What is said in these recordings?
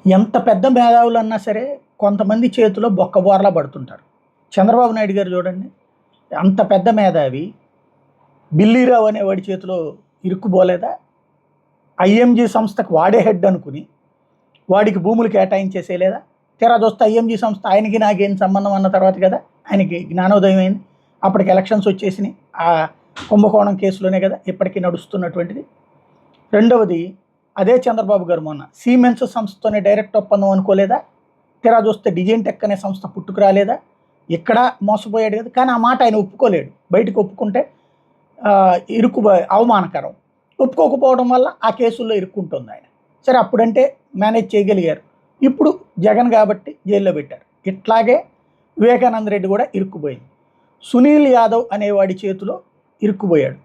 ఎంత పెద్ద మేధావులన్నా సరే కొంతమంది చేతిలో బొక్కబోర్లా పడుతుంటారు. చంద్రబాబు నాయుడు గారు చూడండి. అంత పెద్ద మేధావి బిల్లీరావు అనేవాడి చేతిలో ఇరుక్కుపోలేదా? ఐఎంజీ సంస్థకు వాడే హెడ్ అనుకుని వాడికి భూములు కేటాయించేసేయలేదా? తీరా చూస్తే ఐఎంజీ సంస్థ ఆయనకి నాకేం సంబంధం అన్న తర్వాత కదా ఆయనకి జ్ఞానోదయం అయింది. అప్పటికి ఎలక్షన్స్ వచ్చేసినాయి. ఆ కుంభకోణం కేసులోనే కదా ఇప్పటికీ నడుస్తున్నటువంటిది. రెండవది, అదే చంద్రబాబు గారు మొన్న సీమెన్స్ సంస్థతోనే డైరెక్ట్ ఒప్పందం అనుకోలేదా? తీరా చూస్తే డిజైన్ టెక్ అనే సంస్థ పుట్టుకు రాలేదా? ఇక్కడ మోసపోయాడు కదా. కానీ ఆ మాట ఆయన ఒప్పుకోలేడు. బయటకు ఒప్పుకుంటే అవమానకరం. ఒప్పుకోకపోవడం వల్ల ఆ కేసుల్లో ఇరుక్కుంటుంది ఆయన. సరే, అప్పుడంటే మేనేజ్ చేయగలిగారు. ఇప్పుడు జగన్ కాబట్టి జైల్లో పెట్టారు. ఇట్లాగే వివేకానంద రెడ్డి కూడా ఇరుక్కుపోయింది. సునీల్ యాదవ్ అనేవాడి చేతిలో ఇరుక్కుపోయాడు.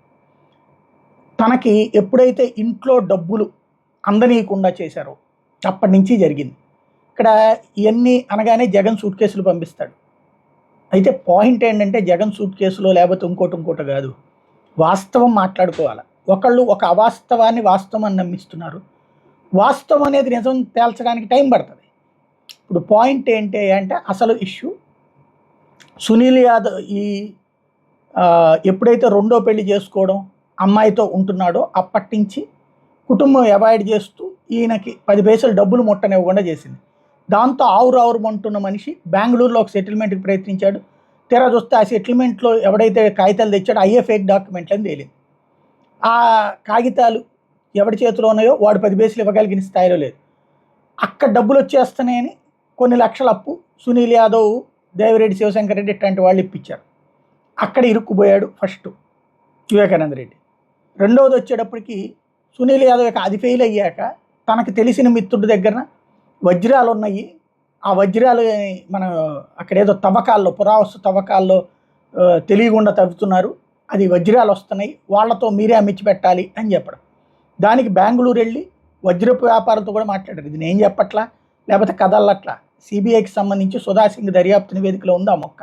తనకి ఎప్పుడైతే ఇంట్లో డబ్బులు అందనీయకుండా చేశారో అప్పటి నుంచి జరిగింది. ఇక్కడ ఇవన్నీ అనగానే జగన్ సూట్ కేసులు పంపిస్తాడు. అయితే పాయింట్ ఏంటంటే జగన్ సూట్ కేసులో లేకపోతే ఇంకోటి కాదు, వాస్తవం మాట్లాడుకోవాలి. ఒకళ్ళు ఒక అవాస్తవాన్ని వాస్తవం అని నమ్మిస్తున్నారు. వాస్తవం అనేది నిజం తేల్చడానికి టైం పడుతుంది. ఇప్పుడు పాయింట్ ఏంటి అంటే అసలు ఇష్యూ సునీల్ యాదవ్ ఎప్పుడైతే రెండో పెళ్లి చేసుకోవడం అమ్మాయితో ఉంటున్నాడో అప్పటి నుంచి కుటుంబం అవాయిడ్ చేస్తూ ఈయనకి 10 పైసలు డబ్బులు ముట్టనివ్వకుండా చేసింది. దాంతో ఆవురావురమంటున్న మనిషి బెంగళూరులో ఒక సెటిల్మెంట్కి ప్రయత్నించాడు. తీరా చూస్తే ఆ సెటిల్మెంట్లో ఎవడైతే కాగితాలు తెచ్చాడో అయ్యే ఫేక్ డాక్యుమెంట్లు అని తేలింది. ఆ కాగితాలు ఎవడి చేతిలో ఉన్నాయో వాడు 10 పైసలు ఇవ్వగలిగిన స్థాయిలో లేదు. అక్కడ డబ్బులు వచ్చేస్తున్నాయని కొన్ని లక్షల అప్పు సునీల్ యాదవ్, దేవిరెడ్డి, శివశంకర్ రెడ్డి ఇట్లాంటి వాళ్ళు ఇప్పించారు. అక్కడ ఇరుక్కుపోయాడు ఫస్ట్ వివేకానంద రెడ్డి. రెండవది వచ్చేటప్పటికి సునీల్ యాదవ్ అది ఫెయిల్ అయ్యాక తనకు తెలిసిన మిత్రుడి దగ్గర వజ్రాలు ఉన్నాయి. ఆ వజ్రాలు మన అక్కడ ఏదో తవ్వకాల్లో, పురావస్తు తవ్వకాల్లో తెలియకుండా తవ్వుతున్నారు, అది వజ్రాలు వస్తున్నాయి, వాళ్ళతో మీరే అమ్మించి పెట్టాలి అని చెప్పడం. దానికి బెంగళూరు వెళ్ళి వజ్రపు వ్యాపారంతో కూడా మాట్లాడారు. ఇది నేను చెప్పట్లా, లేకపోతే కదల్లట్లా, సిబిఐకి సంబంధించి సుధాసింగ్ దర్యాప్తు నివేదికలో ఉంది ఆ మొక్క.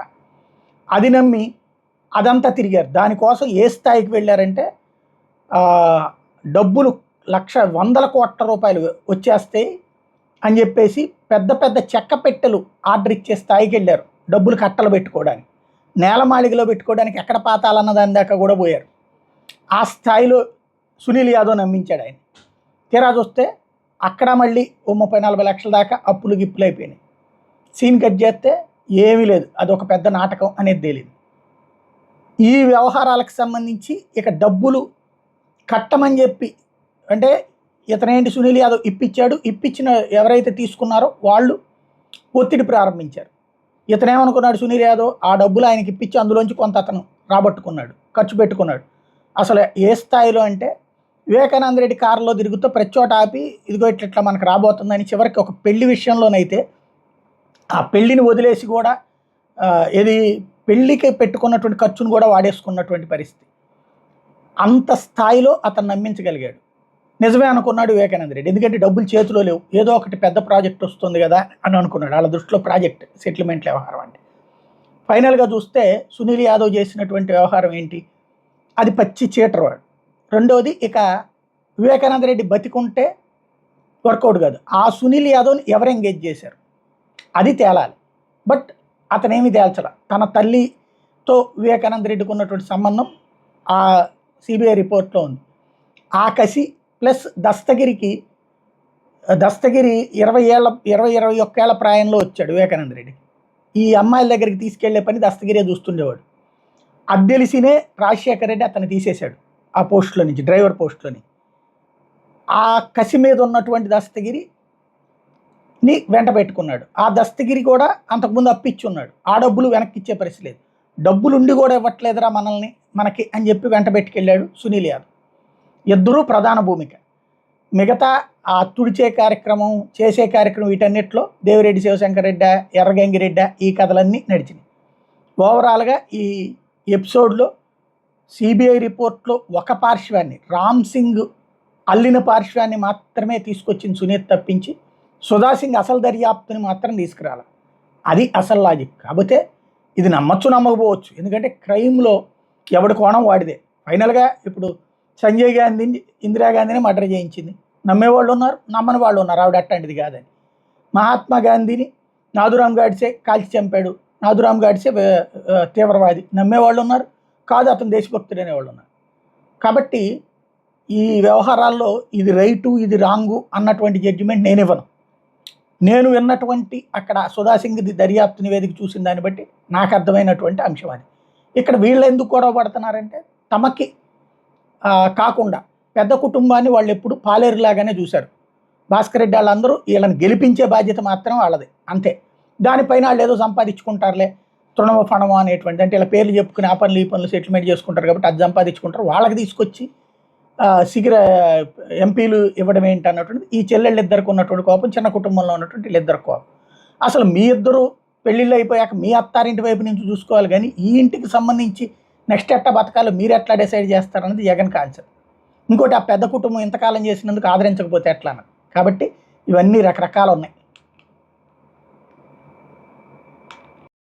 అది నమ్మి అదంతా తిరిగారు. దానికోసం ఏ స్థాయికి వెళ్ళారంటే డబ్బులు 100 కోట్ల రూపాయలు వచ్చేస్తాయి అని చెప్పేసి పెద్ద పెద్ద చెక్క పెట్టెలు ఆర్డర్ ఇచ్చే స్థాయికి వెళ్ళారు. డబ్బులు కట్టలు పెట్టుకోవడానికి, నేలమాళిగలో పెట్టుకోవడానికి ఎక్కడ పాతాలన్న దాని దాకా కూడా పోయారు. ఆ స్థాయిలో సునీల్ యాదవ్ నమ్మించాడు ఆయన. తీరా చూస్తే అక్కడ మళ్ళీ 30-40 లక్షల దాకా అప్పులు గిప్పులు అయిపోయినాయి. సీన్ కట్ చేస్తే ఏమీ లేదు, అదొక పెద్ద నాటకం అనేది తేలింది. ఈ వ్యవహారాలకు సంబంధించి ఇక డబ్బులు కట్టమని చెప్పి, అంటే ఇతనేంటి సునీల్ యాదవ్ ఇప్పించిన ఎవరైతే తీసుకున్నారో వాళ్ళు ఒత్తిడి ప్రారంభించారు. ఇతనేమనుకున్నాడు సునీల్ యాదవ్, ఆ డబ్బులు ఆయనకి ఇప్పించి అందులోంచి కొంత అతను రాబట్టుకున్నాడు, ఖర్చు పెట్టుకున్నాడు. అసలు ఏ స్థాయిలో అంటే వివేకానంద రెడ్డి కారులో తిరుగుతూ ప్రతి చోట ఆపి ఇదిగో ఇట్లా మనకు రాబోతుందని, చివరికి ఒక పెళ్లి విషయంలోనైతే ఆ పెళ్లిని వదిలేసి కూడా ఏది పెళ్లికి పెట్టుకున్నటువంటి ఖర్చును కూడా వాడేసుకున్నటువంటి పరిస్థితి. అంత స్థాయిలో అతను నమ్మించగలిగాడు. నిజమే అనుకున్నాడు వివేకానంద రెడ్డి, ఎందుకంటే డబ్బులు చేతిలో లేవు, ఏదో ఒకటి పెద్ద ప్రాజెక్ట్ వస్తుంది కదా అని అనుకున్నాడు. వాళ్ళ దృష్టిలో ప్రాజెక్ట్ సెటిల్మెంట్ వ్యవహారం అంటే. ఫైనల్గా చూస్తే సునీల్ యాదవ్ చేసినటువంటి వ్యవహారం ఏంటి, అది పచ్చి చీటర్ వాడు. రెండవది, ఇక వివేకానంద రెడ్డి బతికుంటే వర్కౌట్ కాదు. ఆ సునీల్ యాదవ్ని ఎవరు ఎంగేజ్ చేశారు అది తేలాలి. బట్ అతనేమి తేల్చడా. తన తల్లితో వివేకానంద రెడ్డికి ఉన్నటువంటి సంబంధం ఆ సిబిఐ రిపోర్ట్లో ఉంది. ఆ కసి ప్లస్ దస్తగిరి 21 ఏళ్ల ప్రాయంలో వచ్చాడు వివేకానంద రెడ్డి. ఈ అమ్మాయిల దగ్గరికి తీసుకెళ్లే పని దస్తగిరే చూస్తుండేవాడు. అది తెలిసినే రాజశేఖర రెడ్డి అతన్ని తీసేశాడు ఆ పోస్టులో నుంచి, డ్రైవర్ పోస్టులోని. ఆ కసి మీద ఉన్నటువంటి దస్తగిరిని వెంట పెట్టుకున్నాడు. ఆ దస్తగిరి కూడా అంతకుముందు అప్పిచ్చి ఉన్నాడు, ఆ డబ్బులు వెనక్కి ఇచ్చే పరిస్థితి లేదు. డబ్బులుండి కూడా ఇవ్వట్లేదురా మనకి అని చెప్పి వెంట పెట్టుకెళ్ళాడు సునీల్ యాదవ్. ఇద్దరూ ప్రధాన భూమిక. మిగతా ఆ తుడిచే కార్యక్రమం, చేసే కార్యక్రమం, వీటన్నిటిలో దేవిరెడ్డి, శివశంకర్ రెడ్డి, ఎర్రగంగిరెడ్డి ఈ కథలన్నీ నడిచినాయి. ఓవరాల్గా ఈ ఎపిసోడ్లో సిబిఐ రిపోర్ట్లో ఒక పార్శ్వాన్ని, రామ్ సింగ్ అల్లిన పార్శ్వాన్ని మాత్రమే తీసుకొచ్చింది సునీత్ తప్పించి సుధాసింగ్ అసలు దర్యాప్తుని మాత్రం తీసుకురాలి. అది అసలు లాజిక్. కాకపోతే ఇది నమ్మచ్చు నమ్మకపోవచ్చు, ఎందుకంటే క్రైమ్లో ఎవడి కోణం వాడిదే. ఫైనల్గా ఇప్పుడు సంజయ్ గాంధీని, ఇందిరాగాంధీని మర్డర్ చేయించింది. నమ్మేవాళ్ళు ఉన్నారు, నమ్మని వాళ్ళు ఉన్నారు, ఆవిడ అట్లాంటిది కాదని. మహాత్మా గాంధీని నాథురామ్ గాడ్సే కాల్చి చంపాడు, నాథురామ్ గాడ్సే తీవ్రవాది నమ్మేవాళ్ళు ఉన్నారు, కాదు అతను దేశభక్తుడు అనేవాళ్ళు ఉన్నారు. కాబట్టి ఈ వ్యవహారాల్లో ఇది రైటు ఇది రాంగు అన్నటువంటి జడ్జిమెంట్ నేను ఇవ్వను. నేను విన్నటువంటి అక్కడ సుధాసింగ్ది దర్యాప్తు నివేదిక చూసిన దాన్ని బట్టి నాకు అర్థమైనటువంటి అంశం అది. ఇక్కడ వీళ్ళు ఎందుకు గొడవ పడుతున్నారంటే తమకి కాకుండా పెద్ద కుటుంబాన్ని వాళ్ళు ఎప్పుడు పాలేరులాగానే చూశారు. భాస్కర్ రెడ్డి వాళ్ళందరూ వీళ్ళని గెలిపించే బాధ్యత మాత్రం వాళ్ళది అంతే. దానిపైన వాళ్ళు ఏదో సంపాదించుకుంటారులే తృణమ ఫణమో అనేటువంటి, అంటే ఇలా పేర్లు చెప్పుకుని ఆ పనులు ఈ పనులు సెటిల్మెంట్ చేసుకుంటారు కాబట్టి అది సంపాదించుకుంటారు. వాళ్ళకి తీసుకొచ్చి శిఖిర ఎంపీలు ఇవ్వడం ఏంటి అన్నటువంటిది ఈ చెల్లెళ్ళు ఇద్దరికి ఉన్నటువంటి కోపం, చిన్న కుటుంబంలో ఉన్నటువంటి వీళ్ళిద్దరు కోపం. అసలు మీ ఇద్దరు పెళ్ళిళ్ళు అయిపోయాక మీ అత్తారింటి వైపు నుంచి చూసుకోవాలి కానీ ఈ ఇంటికి సంబంధించి నెక్స్ట్ ఎట్లా బతకాలో మీరు ఎట్లా డిసైడ్ చేస్తారన్నది జగన్ కాన్సెప్ట్. ఇంకోటి ఆ పెద్ద కుటుంబం ఇంతకాలం చేసినందుకు ఆదరించకపోతే ఎట్లా అన్నది. కాబట్టి ఇవన్నీ రకరకాలు ఉన్నాయి.